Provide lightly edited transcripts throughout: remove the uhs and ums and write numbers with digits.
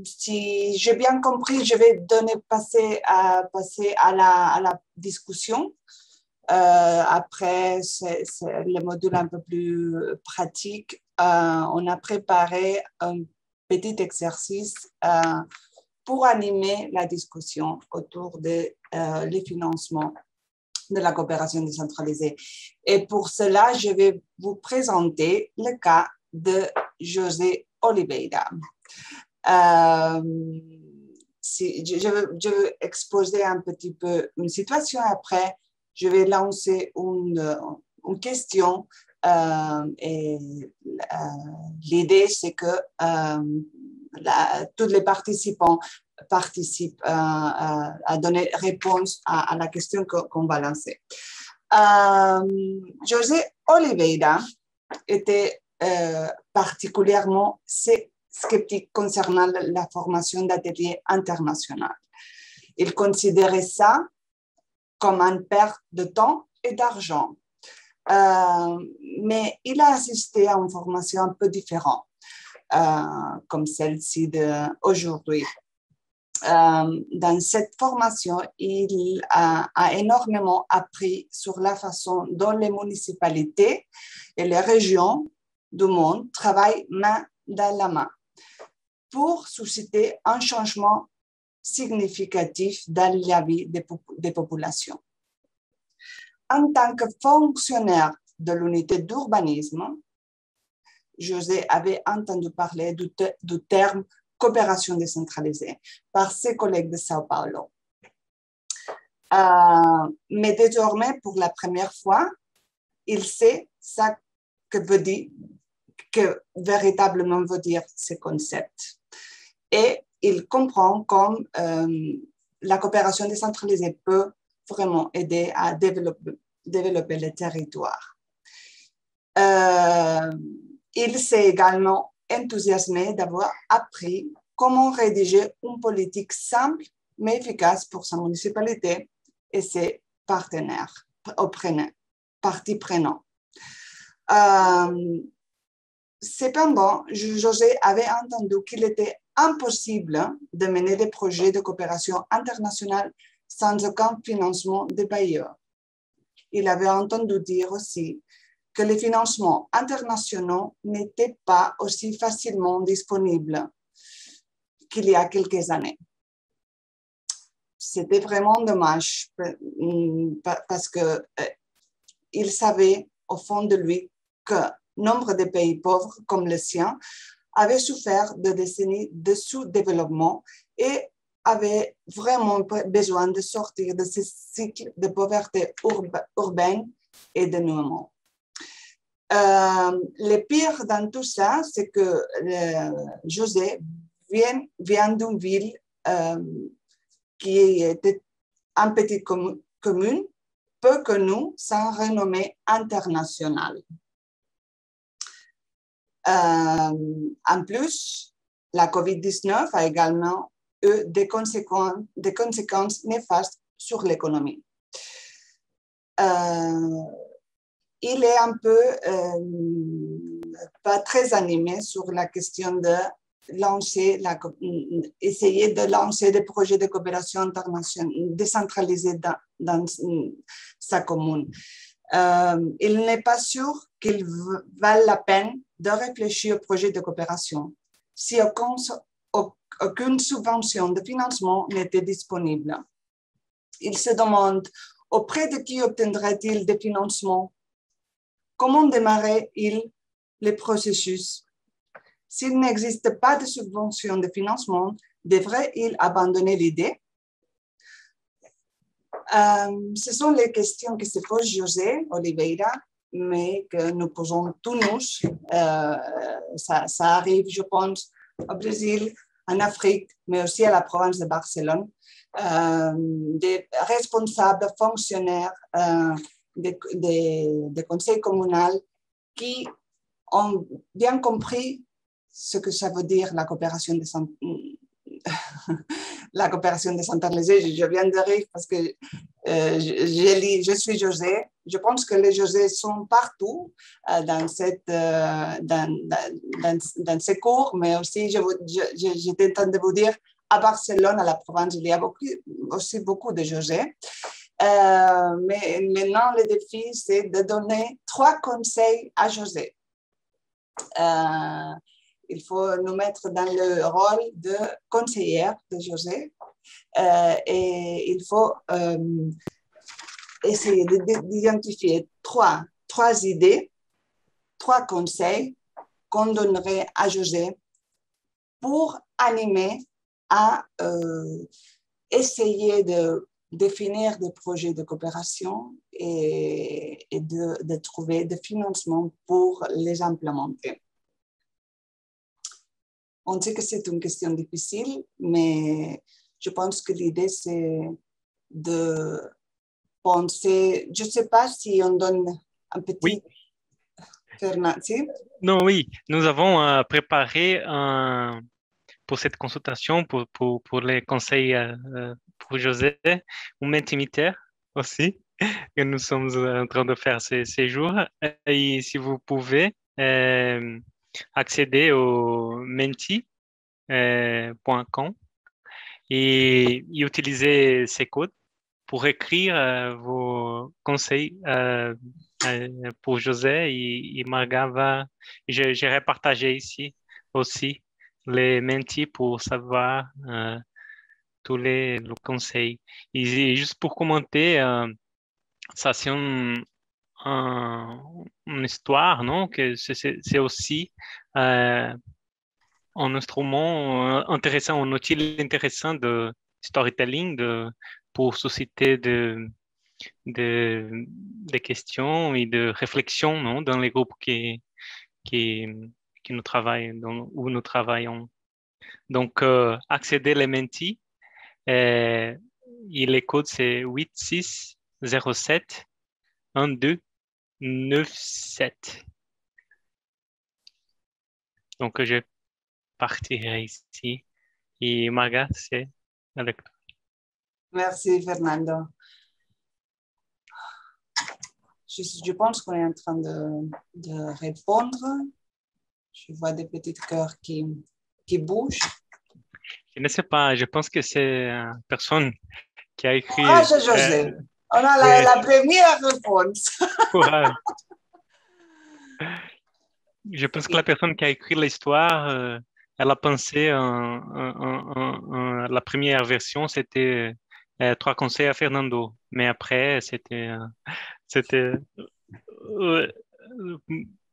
Si j'ai bien compris, je vais passer à la discussion. Après, c'est le module un peu plus pratique. On a préparé un petit exercice pour animer la discussion autour des financements de la coopération décentralisée. Et pour cela, je vais vous présenter le cas de José Oliveira. Je vais exposer un petit peu une situation. Après, je vais lancer une question. Et l'idée, c'est que tous les participants participent à donner réponse à la question qu'on va lancer. José Oliveira était particulièrement sceptique concernant la formation d'ateliers internationaux. Il considérait ça comme une perte de temps et d'argent. Mais il a assisté à une formation un peu différente, comme celle-ci d'aujourd'hui. Dans cette formation, il a énormément appris sur la façon dont les municipalités et les régions du monde travaillent main dans la main pour susciter un changement significatif dans la vie des populations. En tant que fonctionnaire de l'unité d'urbanisme, José avait entendu parler du terme coopération décentralisée par ses collègues de Sao Paulo. Mais désormais, pour la première fois, il sait ce que véritablement veut dire ce concept. Et il comprend comme la coopération décentralisée peut vraiment aider à développer le territoire. Il s'est également enthousiasmé d'avoir appris comment rédiger une politique simple mais efficace pour sa municipalité et ses partenaires, parties prenantes. Cependant, José avait entendu qu'il était impossible de mener des projets de coopération internationale sans aucun financement des bailleurs. Il avait entendu dire aussi que les financements internationaux n'étaient pas aussi facilement disponibles qu'il y a quelques années. C'était vraiment dommage parce qu'il savait au fond de lui que nombre de pays pauvres comme le sien avaient souffert de décennies de sous-développement et avaient vraiment besoin de sortir de ce cycle de pauvreté urbaine et de dénuement. Le pire dans tout ça, c'est que José vient d'une ville qui était une petite commune, peu connue, sans renommée internationale. En plus, la COVID-19 a également eu des conséquences néfastes sur l'économie. Il est un peu pas très animé sur la question de essayer de lancer des projets de coopération internationale décentralisés dans sa commune. Il n'est pas sûr qu'il vaille la peine de réfléchir au projet de coopération si aucune subvention de financement n'était disponible. Il se demande auprès de qui obtiendrait-il des financements? Comment démarrer-il le processus? S'il n'existe pas de subvention de financement, devrait-il abandonner l'idée? Ce sont les questions que se pose José Oliveira, mais que nous posons tous nous. Ça arrive, je pense, au Brésil, en Afrique, mais aussi à la province de Barcelone. Des responsables, fonctionnaires des conseils communaux qui ont bien compris ce que ça veut dire la coopération la coopération décentralisée. Je viens de rire parce que je suis José. Je pense que les José sont partout dans ces cours, mais aussi, j'étais en train de vous dire, à Barcelone, à la Provence, il y a aussi beaucoup de José. Mais maintenant, le défi, c'est de donner 3 conseils à José. Il faut nous mettre dans le rôle de conseillère de José et il faut essayer d'identifier trois idées, 3 conseils qu'on donnerait à José pour animer à essayer de définir des projets de coopération et de trouver des financements pour les implémenter. On sait que c'est une question difficile, mais je pense que l'idée, c'est de penser, je ne sais pas si on donne un petit... Oui. Fernand, si? Non, oui, nous avons préparé pour cette consultation, pour les conseils pour José, un Mentimeter aussi, que nous sommes en train de faire ces jours. Et si vous pouvez accéder au menti.com et utiliser ces codes pour écrire vos conseils pour José et Marga va. J'ai repartagé ici aussi les mentis pour savoir tous les conseils. Et juste pour commenter, ça c'est une histoire, non? Que c'est aussi un instrument intéressant, un outil intéressant de storytelling pour susciter des questions et de réflexions, non, dans les groupes qui nous travaillent, où nous travaillons. Donc, accéder les mentis, et les codes, c'est 8607 1297. Donc, je partirai ici. Et Marga, c'est avec toi. Merci, Fernando. Je pense qu'on est en train de répondre. Je vois des petits cœurs qui bougent. Je ne sais pas, je pense que c'est une personne qui a écrit... Ah, c'est José. On a la première réponse. Je pense que la personne qui a écrit l'histoire, elle a pensé la première version, c'était 3 conseils à Fernando. Mais après, c'était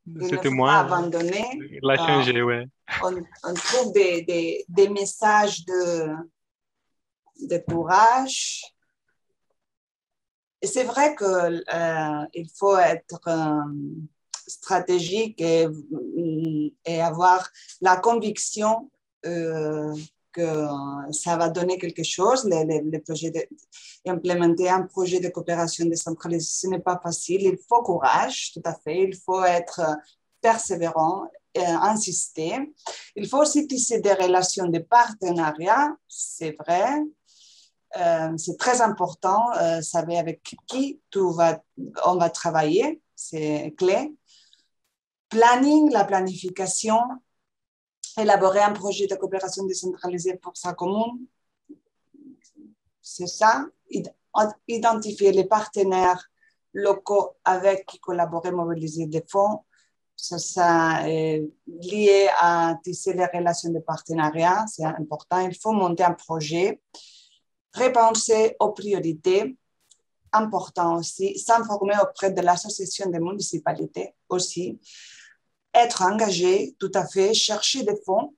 Il ne faut moi. pas abandonner. Il a changé, ouais. On trouve des messages de courage. Et c'est vrai qu'il faut être stratégique et avoir la conviction que ça va donner quelque chose. Les projets implémenter un projet de coopération décentralisée, ce n'est pas facile. Il faut courage, tout à fait. Il faut être persévérant, insister. Il faut aussi tisser des relations de partenariat, c'est vrai. C'est très important, savoir avec qui on va travailler, c'est clé. Planning, la planification, élaborer un projet de coopération décentralisée pour sa commune, c'est ça. Identifier les partenaires locaux avec qui collaborer, mobiliser des fonds, ça est lié à tisser les relations de partenariat, c'est important. Il faut monter un projet. Repenser aux priorités, important aussi, s'informer auprès de l'association des municipalités aussi, être engagé, tout à fait, chercher des fonds,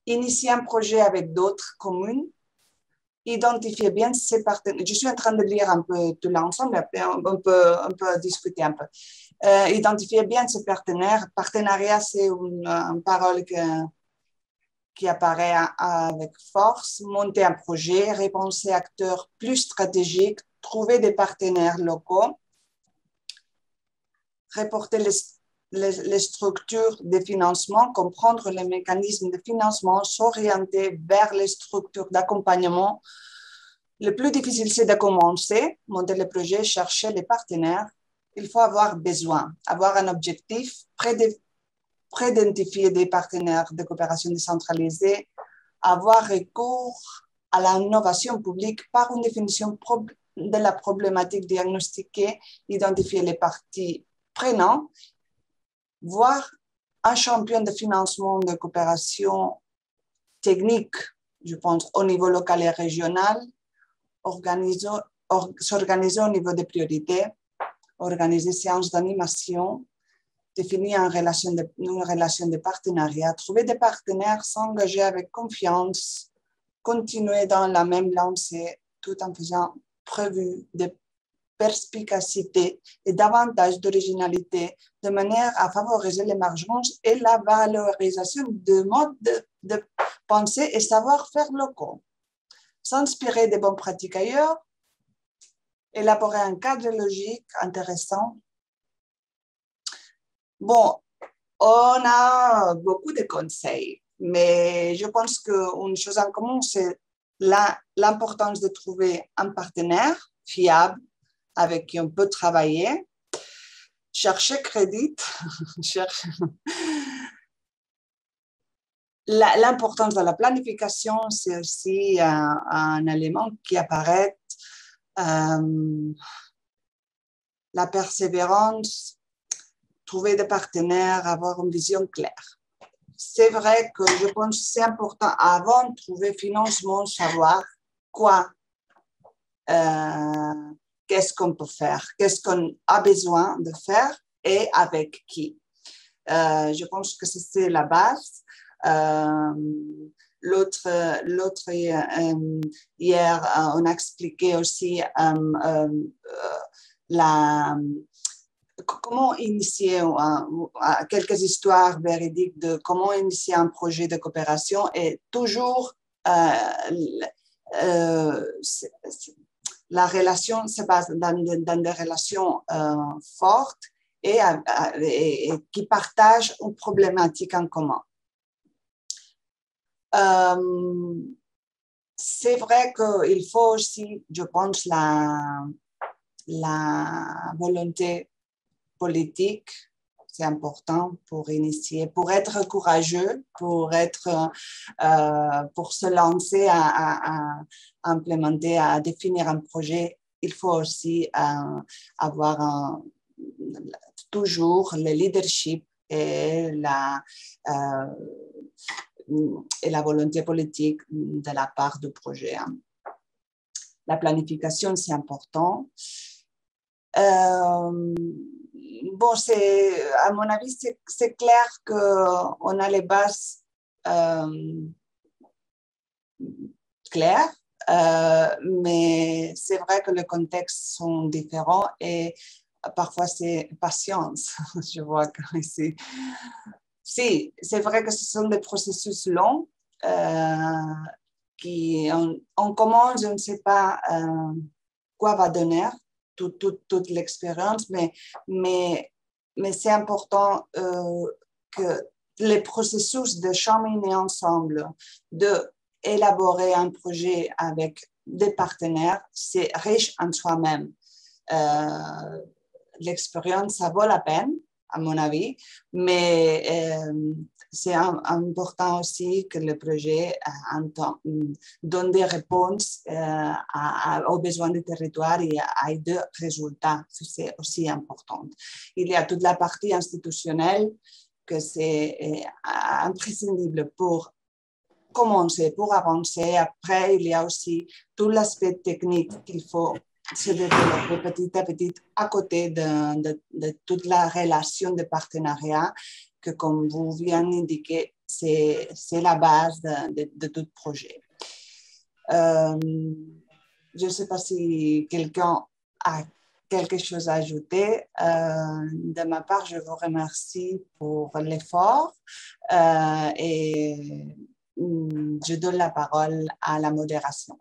initier un projet avec d'autres communes, identifier bien ses partenaires. Je suis en train de lire un peu tout l'ensemble, après on peut discuter un peu. Identifier bien ses partenaires. Partenariat, c'est une parole qui apparaît avec force, monter un projet, repenser acteurs plus stratégiques, trouver des partenaires locaux, reporter les structures de financement, comprendre les mécanismes de financement, s'orienter vers les structures d'accompagnement. Le plus difficile, c'est de commencer, monter le projet, chercher les partenaires. Il faut avoir besoin, avoir un objectif, prédentifier des partenaires de coopération décentralisée, avoir recours à l'innovation publique par une définition de la problématique diagnostiquée, identifier les parties prenantes, voir un champion de financement de coopération technique, je pense, au niveau local et régional, s'organiser au niveau des priorités, organiser séances d'animation, définir une relation de partenariat, trouver des partenaires, s'engager avec confiance, continuer dans la même lancée tout en faisant preuve de perspicacité et davantage d'originalité de manière à favoriser l'émergence et la valorisation de modes de pensée et savoir-faire locaux. S'inspirer des bonnes pratiques ailleurs, élaborer un cadre logique intéressant. Bon, on a beaucoup de conseils, mais je pense qu'une chose en commun, c'est l'importance de trouver un partenaire fiable avec qui on peut travailler, chercher crédit, l'importance de la planification, c'est aussi un élément qui apparaît. La persévérance, trouver des partenaires, avoir une vision claire. C'est vrai que je pense que c'est important avant de trouver financement, savoir quoi, qu'est-ce qu'on peut faire, qu'est-ce qu'on a besoin de faire et avec qui. Je pense que c'est la base. L'autre hier, on a expliqué aussi comment initier quelques histoires véridiques de comment initier un projet de coopération et toujours la relation se base dans des relations fortes et qui partagent une problématique en commun. C'est vrai qu'il faut aussi, je pense, la volonté politique, c'est important pour initier, pour être courageux, pour se lancer à implémenter, à définir un projet. Il faut aussi avoir toujours le leadership et la volonté politique de la part du projet. La planification, c'est important. Bon, à mon avis, c'est clair qu'on a les bases claires, mais c'est vrai que les contextes sont différents et parfois c'est patience. Je vois qu'ici. Si, c'est vrai que ce sont des processus longs on commence, je ne sais pas quoi va donner toute l'expérience, mais c'est important que les processus de cheminer ensemble, d'élaborer un projet avec des partenaires, c'est riche en soi-même. L'expérience, ça vaut la peine, à mon avis, mais c'est important aussi que le projet donne des réponses aux besoins du territoire et ait des résultats. C'est aussi important. Il y a toute la partie institutionnelle que c'est imprescindible pour commencer, pour avancer. Après, il y a aussi tout l'aspect technique qu'il faut se développer petit à petit à côté de toute la relation de partenariat que, comme vous venez d'indiquer, c'est la base de tout projet. Je ne sais pas si quelqu'un a quelque chose à ajouter. De ma part, je vous remercie pour l'effort et je donne la parole à la modération.